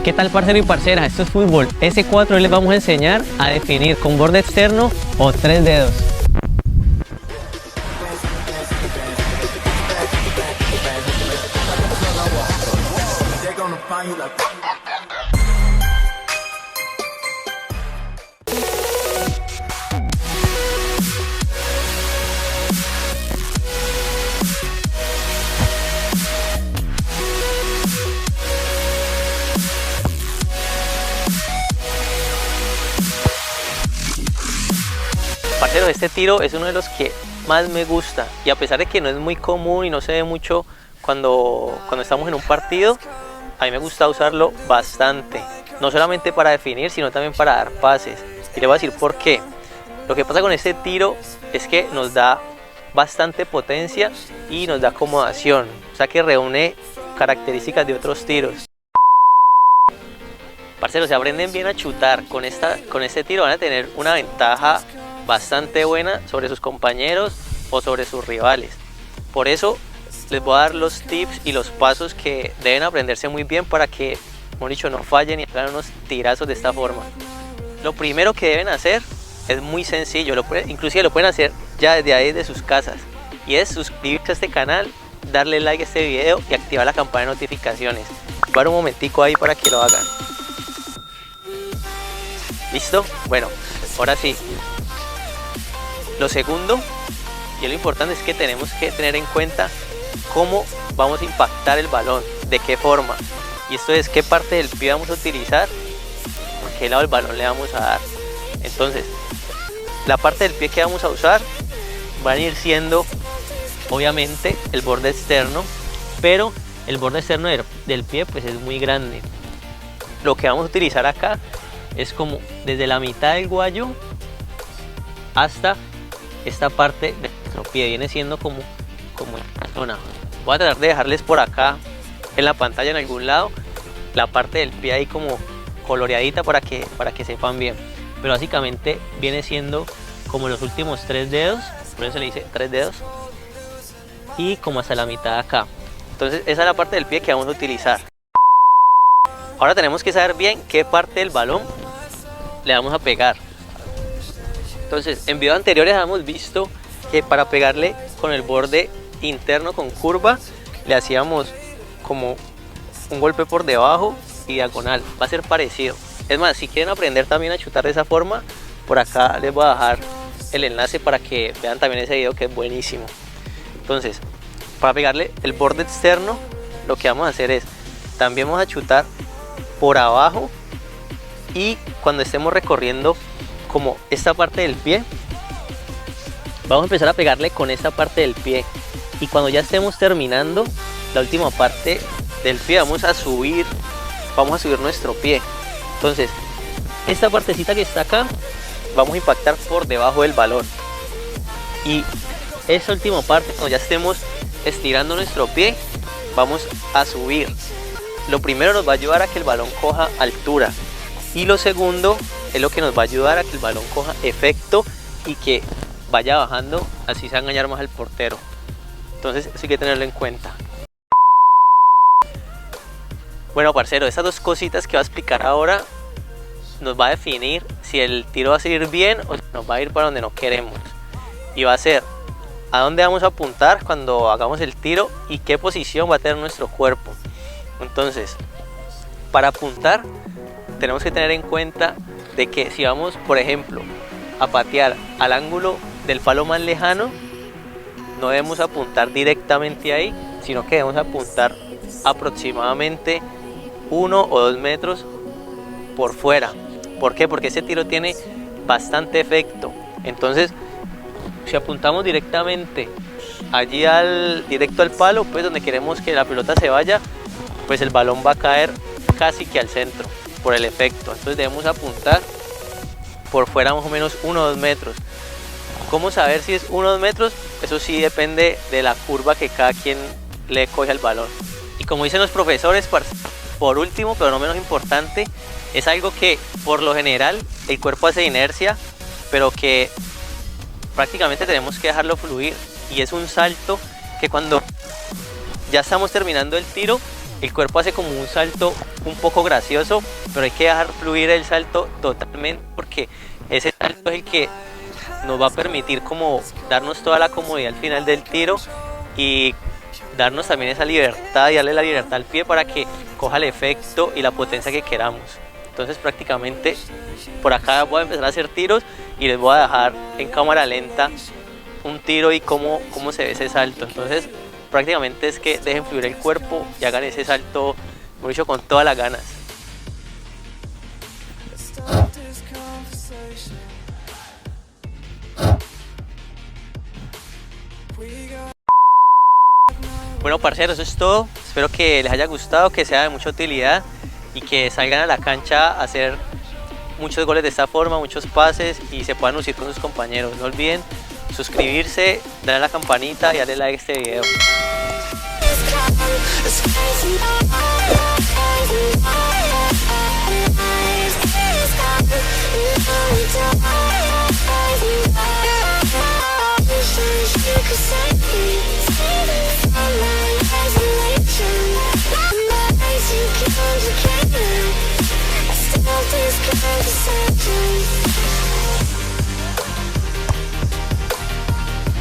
¿Qué tal, parcero y parcera? Esto es fútbol S4. Hoy les vamos a enseñar a definir con borde externo o 3 dedos. Parcero, este tiro es uno de los que más me gusta, y a pesar de que no es muy común y no se ve mucho cuando estamos en un partido, a mí me gusta usarlo bastante, no solamente para definir, sino también para dar pases. Y les voy a decir por qué. Lo que pasa con este tiro es que nos da bastante potencia y nos da acomodación, o sea que reúne características de otros tiros. Parceros, si aprenden bien a chutar con este tiro, van a tener una ventaja bastante buena sobre sus compañeros o sobre sus rivales. Por eso les voy a dar los tips y los pasos que deben aprenderse muy bien para que, como dicho, no fallen y hagan unos tirazos de esta forma. Lo primero que deben hacer es muy sencillo, inclusive lo pueden hacer ya desde ahí de sus casas, y es suscribirse a este canal, darle like a este video y activar la campana de notificaciones. Voy a dar un momentico ahí para que lo hagan. ¿Listo? Bueno, ahora sí. Lo segundo y lo importante es que tenemos que tener en cuenta cómo vamos a impactar el balón, de qué forma, y esto es qué parte del pie vamos a utilizar, por qué lado del balón le vamos a dar. Entonces, la parte del pie que vamos a usar van a ir siendo obviamente el borde externo, pero el borde externo del pie pues es muy grande. Lo que vamos a utilizar acá es como desde la mitad del guayo hasta esta parte de nuestro pie, viene siendo como esta zona. Voy a tratar de dejarles por acá en la pantalla en algún lado la parte del pie ahí como coloreadita para que sepan bien, pero básicamente viene siendo como los últimos 3 dedos, por eso se le dice 3 dedos, y como hasta la mitad acá. Entonces esa es la parte del pie que vamos a utilizar. Ahora tenemos que saber bien qué parte del balón le vamos a pegar. Entonces, en videos anteriores hemos visto que para pegarle con el borde interno con curva, le hacíamos como un golpe por debajo y diagonal. Va a ser parecido. Es más, si quieren aprender también a chutar de esa forma, por acá les voy a dejar el enlace para que vean también ese video, que es buenísimo. Entonces, para pegarle el borde externo, lo que vamos a hacer es, también vamos a chutar por abajo, y cuando estemos recorriendo como esta parte del pie, vamos a empezar a pegarle con esta parte del pie, y cuando ya estemos terminando la última parte del pie vamos a subir nuestro pie. Entonces esta partecita que está acá vamos a impactar por debajo del balón, y esa última parte, cuando ya estemos estirando nuestro pie, vamos a subir. Lo primero nos va a ayudar a que el balón coja altura, y lo segundo es lo que nos va a ayudar a que el balón coja efecto y que vaya bajando, así se va a engañar más al portero. Entonces eso hay que tenerlo en cuenta. Bueno, parcero, estas dos cositas que voy a explicar ahora nos va a definir si el tiro va a salir bien o si nos va a ir para donde no queremos, y va a ser a dónde vamos a apuntar cuando hagamos el tiro y qué posición va a tener nuestro cuerpo. Entonces, para apuntar tenemos que tener en cuenta de que si vamos, por ejemplo, a patear al ángulo del palo más lejano, no debemos apuntar directamente ahí, sino que debemos apuntar aproximadamente 1 o 2 metros por fuera. ¿Por qué? Porque ese tiro tiene bastante efecto. Entonces, si apuntamos directamente allí directo al palo, pues donde queremos que la pelota se vaya, pues el balón va a caer casi que al centro por el efecto. Entonces debemos apuntar por fuera más o menos 1 o 2 metros. ¿Cómo saber si es 1 o 2 metros? Eso sí depende de la curva que cada quien le coge al balón. Y como dicen los profesores, por último, pero no menos importante, es algo que por lo general el cuerpo hace inercia, pero que prácticamente tenemos que dejarlo fluir, y es un salto que cuando ya estamos terminando el tiro el cuerpo hace como un salto un poco gracioso, pero hay que dejar fluir el salto totalmente, porque ese salto es el que nos va a permitir como darnos toda la comodidad al final del tiro y darnos también esa libertad y darle la libertad al pie para que coja el efecto y la potencia que queramos. Entonces prácticamente por acá voy a empezar a hacer tiros y les voy a dejar en cámara lenta un tiro y cómo se ve ese salto. Entonces prácticamente es que dejen fluir el cuerpo y hagan ese salto, como he dicho, con todas las ganas. Bueno, parceros, eso es todo. Espero que les haya gustado, que sea de mucha utilidad y que salgan a la cancha a hacer muchos goles de esta forma, muchos pases y se puedan lucir con sus compañeros. No olviden suscribirse, darle a la campanita y darle like a este video. These conversations